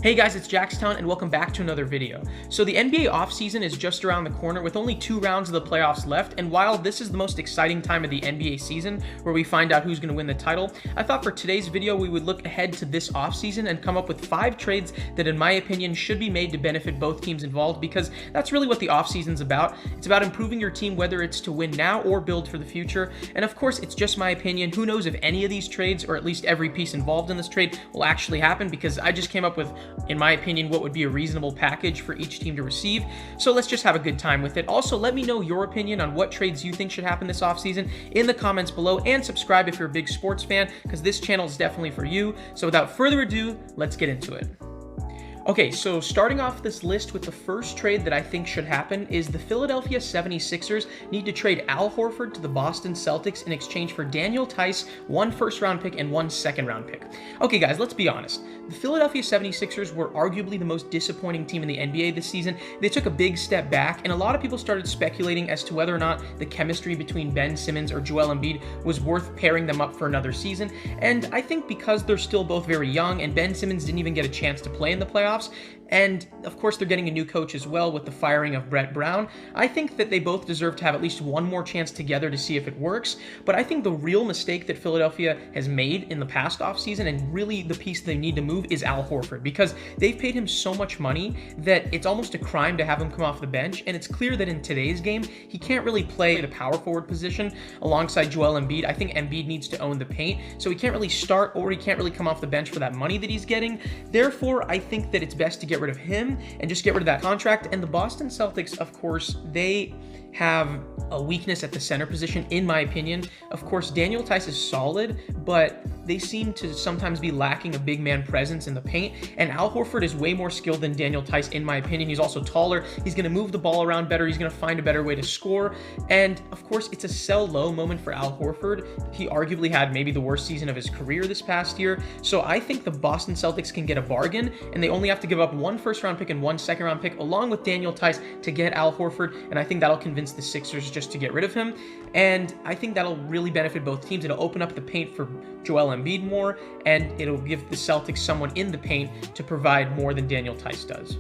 Hey guys, it's Jackstown and welcome back to another video. So the NBA offseason is just around the corner with only 2 rounds of the playoffs left, and while this is the most exciting time of the NBA season where we find out who's going to win the title, I thought for today's video we would look ahead to this offseason and come up with 5 trades that in my opinion should be made to benefit both teams involved, because that's really what the offseason's about. It's about improving your team, whether it's to win now or build for the future. And of course, it's just my opinion. Who knows if any of these trades, or at least every piece involved in this trade, will actually happen, because I just came up with, in my opinion, what would be a reasonable package for each team to receive. So let's just have a good time with it. Also, let me know your opinion on what trades you think should happen this offseason in the comments below, and subscribe if you're a big sports fan, because this channel is definitely for you. So without further ado, let's get into it. Okay, so starting off this list with the first trade that I think should happen is the Philadelphia 76ers need to trade Al Horford to the Boston Celtics in exchange for Daniel Theis, 1 first-round pick and 1 second-round pick. Okay guys, let's be honest. The Philadelphia 76ers were arguably the most disappointing team in the NBA this season. They took a big step back, and a lot of people started speculating as to whether or not the chemistry between Ben Simmons or Joel Embiid was worth pairing them up for another season. And I think because they're still both very young, and Ben Simmons didn't even get a chance to play in the playoffs, and of course they're getting a new coach as well with the firing of Brett Brown, I think that they both deserve to have at least one more chance together to see if it works. But I think the real mistake that Philadelphia has made in the past offseason, and really the piece they need to move, is Al Horford, because they've paid him so much money that it's almost a crime to have him come off the bench, and it's clear that in today's game he can't really play the power forward position alongside Joel Embiid. I think Embiid needs to own the paint, so he can't really start or he can't really come off the bench for that money that he's getting. Therefore, I think that it's best to get rid of him and just get rid of that contract. And the Boston Celtics, of course, they have a weakness at the center position, in my opinion. Of course, Daniel Theis is solid, but they seem to sometimes be lacking a big man presence in the paint, and Al Horford is way more skilled than Daniel Theis, in my opinion. He's also taller, he's going to move the ball around better, he's going to find a better way to score, and of course, it's a sell low moment for Al Horford. He arguably had maybe the worst season of his career this past year, so I think the Boston Celtics can get a bargain, and they only have to give up 1 first-round pick and 1 second-round pick along with Daniel Theis to get Al Horford, and I think that'll convince the Sixers just to get rid of him, and I think that'll really benefit both teams. It'll open up the paint for Joel Embiid more, and it'll give the Celtics someone in the paint to provide more than Daniel Theis does.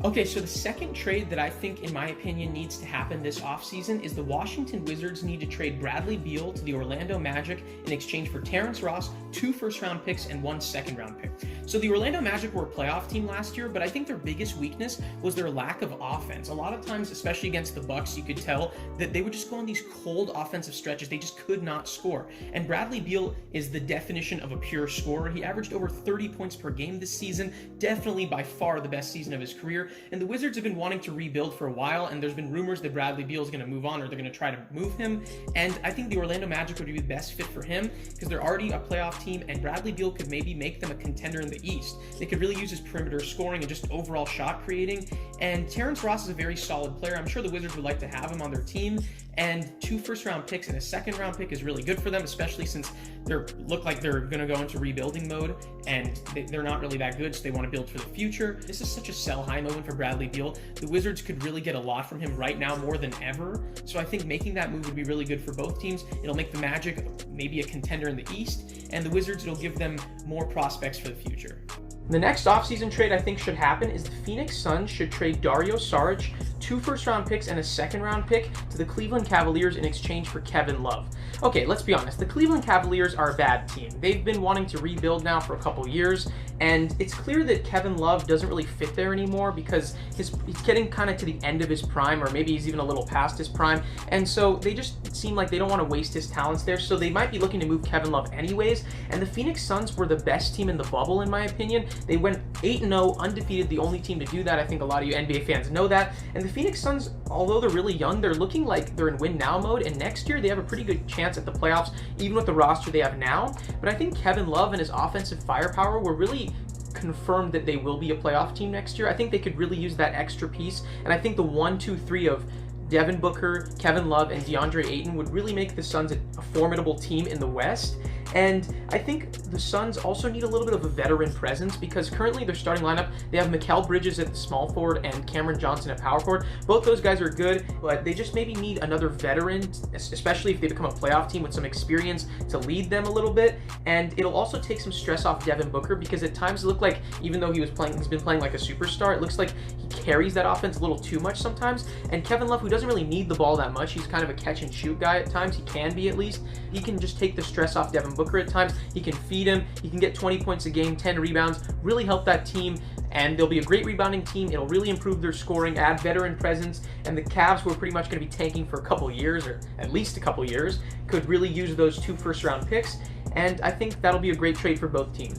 Okay, so the second trade that I think, in my opinion, needs to happen this offseason is the Washington Wizards need to trade Bradley Beal to the Orlando Magic in exchange for Terrence Ross, 2 first-round picks, and 1 second-round pick. So the Orlando Magic were a playoff team last year, but I think their biggest weakness was their lack of offense. A lot of times, especially against the Bucks, you could tell that they would just go on these cold offensive stretches. They just could not score. And Bradley Beal is the definition of a pure scorer. He averaged over 30 points per game this season, definitely by far the best season of his career. And the Wizards have been wanting to rebuild for a while, and there's been rumors that Bradley Beal is going to move on, or they're going to try to move him. And I think the Orlando Magic would be the best fit for him, because they're already a playoff team, and Bradley Beal could maybe make them a contender in the East. They could really use his perimeter scoring and just overall shot creating. And Terrence Ross is a very solid player. I'm sure the Wizards would like to have him on their team. And 2 first-round picks and a second-round pick is really good for them, especially since they look like they're going to go into rebuilding mode, and they're not really that good, so they want to build for the future. This is such a sell-high moment for Bradley Beal. The Wizards could really get a lot from him right now, more than ever. So I think making that move would be really good for both teams. It'll make the Magic maybe a contender in the East, and the Wizards, it'll give them more prospects for the future. The next offseason trade I think should happen is the Phoenix Suns should trade Dario Saric, 2 first-round picks and a second-round pick to the Cleveland Cavaliers in exchange for Kevin Love. Okay, let's be honest. The Cleveland Cavaliers are a bad team. They've been wanting to rebuild now for a couple years, and it's clear that Kevin Love doesn't really fit there anymore, because he's getting kind of to the end of his prime, or maybe he's even a little past his prime, and so they just seem like they don't want to waste his talents there, so they might be looking to move Kevin Love anyways. And the Phoenix Suns were the best team in the bubble, in my opinion. They went 8-0, undefeated, the only team to do that. I think a lot of you NBA fans know that. And the Phoenix Suns, although they're really young, they're looking like they're in win-now mode, and next year they have a pretty good chance at the playoffs, even with the roster they have now. But I think Kevin Love and his offensive firepower were really confirmed that they will be a playoff team next year. I think they could really use that extra piece, and I think the 1-2-3 of Devin Booker, Kevin Love, and DeAndre Ayton would really make the Suns a formidable team in the West. And I think the Suns also need a little bit of a veteran presence because currently their starting lineup, they have Mikal Bridges at the small forward and Cameron Johnson at power forward. Both those guys are good, but they just maybe need another veteran, especially if they become a playoff team with some experience to lead them a little bit. And it'll also take some stress off Devin Booker because at times it looked like, even though he's been playing like a superstar, it looks like he carries that offense a little too much sometimes. And Kevin Love, who doesn't really need the ball that much, he's kind of a catch and shoot guy at times. He can be, at least. He can just take the stress off Devin Booker at times. He can feed him. He can get 20 points a game, 10 rebounds, really help that team. And they'll be a great rebounding team. It'll really improve their scoring, add veteran presence. And the Cavs, who are pretty much going to be tanking for a couple years, or at least a couple years, could really use those 2 first-round picks. And I think that'll be a great trade for both teams.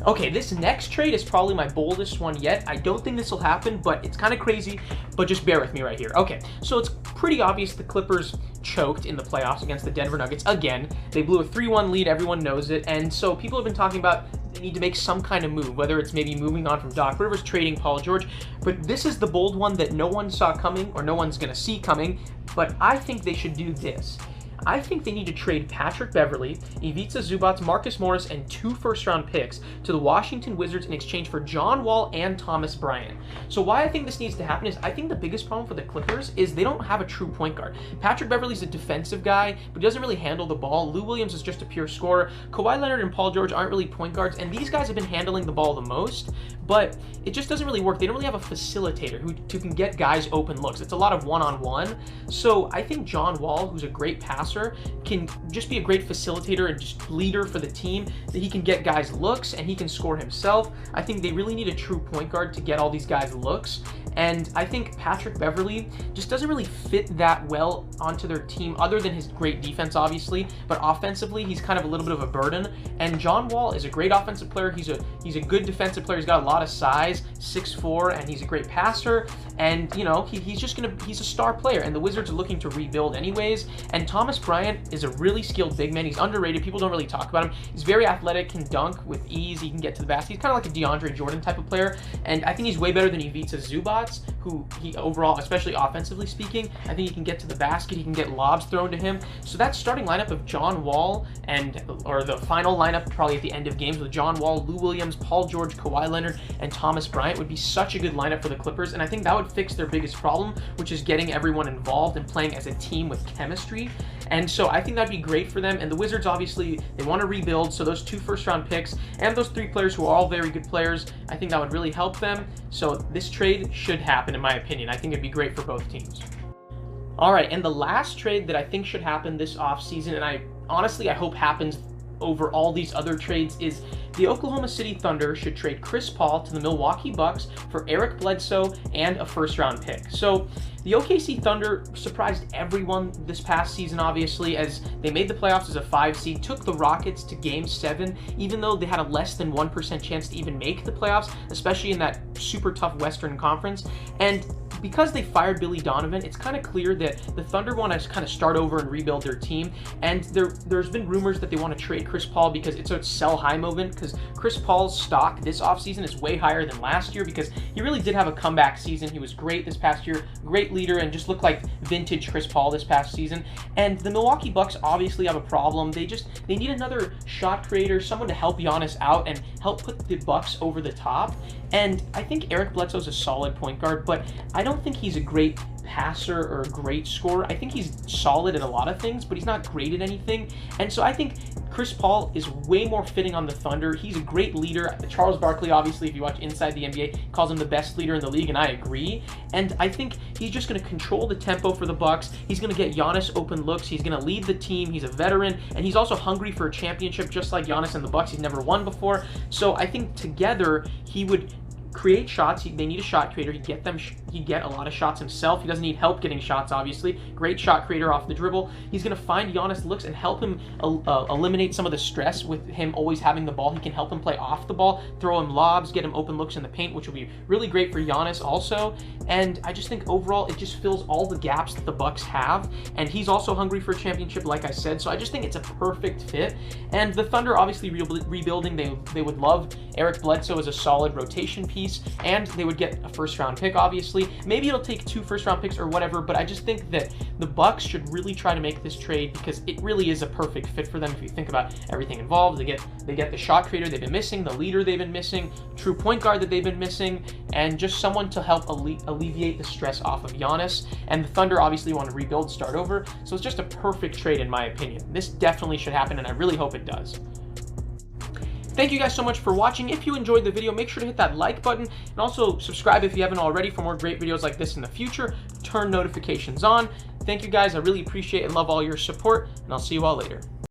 Okay, this next trade is probably my boldest one yet. I don't think this will happen, but it's kind of crazy, but just bear with me right here. Okay, so it's pretty obvious the Clippers choked in the playoffs against the Denver Nuggets again. They blew a 3-1 lead, everyone knows it, and so people have been talking about they need to make some kind of move, whether it's maybe moving on from Doc Rivers, trading Paul George, but this is the bold one that no one saw coming, or no one's going to see coming, but I think they should do this. I think they need to trade Patrick Beverley, Ivica Zubac, Marcus Morris, and 2 first-round picks to the Washington Wizards in exchange for John Wall and Thomas Bryant. So why I think this needs to happen is I think the biggest problem for the Clippers is they don't have a true point guard. Patrick Beverley's a defensive guy, but he doesn't really handle the ball. Lou Williams is just a pure scorer. Kawhi Leonard and Paul George aren't really point guards, and these guys have been handling the ball the most, but it just doesn't really work. They don't really have a facilitator who can get guys open looks. It's a lot of one-on-one. So I think John Wall, who's a great passer, can just be a great facilitator and just leader for the team, that he can get guys looks and he can score himself. I think they really need a true point guard to get all these guys looks. And I think Patrick Beverley just doesn't really fit that well onto their team, other than his great defense, obviously. But offensively, he's kind of a little bit of a burden. And John Wall is a great offensive player. He's a good defensive player. He's got a lot of size, 6'4", and he's a great passer. And you know, he's a star player. And the Wizards are looking to rebuild anyways. And Thomas Bryant is a really skilled big man. He's underrated. People don't really talk about him. He's very athletic, can dunk with ease. He can get to the basket. He's kind of like a DeAndre Jordan type of player. And I think he's way better than Ivica Zubac, who he overall, especially offensively speaking, I think he can get to the basket. He can get lobs thrown to him. So that starting lineup of John Wall or the final lineup probably at the end of games with John Wall, Lou Williams, Paul George, Kawhi Leonard, and Thomas Bryant would be such a good lineup for the Clippers. And I think that would fix their biggest problem, which is getting everyone involved and playing as a team with chemistry. And so I think that'd be great for them. And the Wizards, obviously, they want to rebuild. So those 2 first-round picks and those 3 players who are all very good players, I think that would really help them. So this trade should happen, in my opinion. I think it'd be great for both teams. All right, and the last trade that I think should happen this offseason, and I hope happens over all these other trades, is the Oklahoma City Thunder should trade Chris Paul to the Milwaukee Bucks for Eric Bledsoe and a first-round pick. So the OKC Thunder surprised everyone this past season, obviously, as they made the playoffs as a 5 seed, took the Rockets to Game 7, even though they had a less than 1% chance to even make the playoffs, especially in that super tough Western Conference. And because they fired Billy Donovan, it's kind of clear that the Thunder want to kind of start over and rebuild their team. And there's been rumors that they want to trade Chris Paul because it's a sell-high movement, because Chris Paul's stock this offseason is way higher than last year because he really did have a comeback season. He was great this past year, great leader, and just looked like vintage Chris Paul this past season. And the Milwaukee Bucks obviously have a problem. They need another shot creator, someone to help Giannis out and help put the Bucks over the top. And I think Eric Bledsoe's a solid point guard, but I don't think he's a great passer or a great scorer. I think he's solid at a lot of things, but he's not great at anything. And so I think Chris Paul is way more fitting on the Thunder. He's a great leader. Charles Barkley, obviously, if you watch Inside the NBA, calls him the best leader in the league, and I agree. And I think he's just going to control the tempo for the Bucks. He's going to get Giannis open looks. He's going to lead the team. He's a veteran, and he's also hungry for a championship, just like Giannis and the Bucks. He's never won before. So I think together he would create shots. They need a shot creator. He'd get a lot of shots himself. He doesn't need help getting shots, obviously. Great shot creator off the dribble. He's going to find Giannis looks and help him eliminate some of the stress with him always having the ball. He can help him play off the ball, throw him lobs, get him open looks in the paint, which will be really great for Giannis also. And I just think overall it just fills all the gaps that the Bucks have. And he's also hungry for a championship, like I said. So I just think it's a perfect fit. And the Thunder, obviously rebuilding, they would love Eric Bledsoe as a solid rotation piece. piece, and they would get a first-round pick, obviously. Maybe it'll take 2 first-round picks or whatever, but I just think that the Bucks should really try to make this trade because it really is a perfect fit for them if you think about everything involved. They get the shot creator they've been missing, the leader they've been missing, true point guard that they've been missing, and just someone to help alleviate the stress off of Giannis. And the Thunder obviously want to rebuild, start over, so it's just a perfect trade in my opinion. This definitely should happen, and I really hope it does. Thank you guys so much for watching. If you enjoyed the video, make sure to hit that like button and also subscribe if you haven't already for more great videos like this in the future. Turn notifications on. Thank you guys. I really appreciate and love all your support, and I'll see you all later.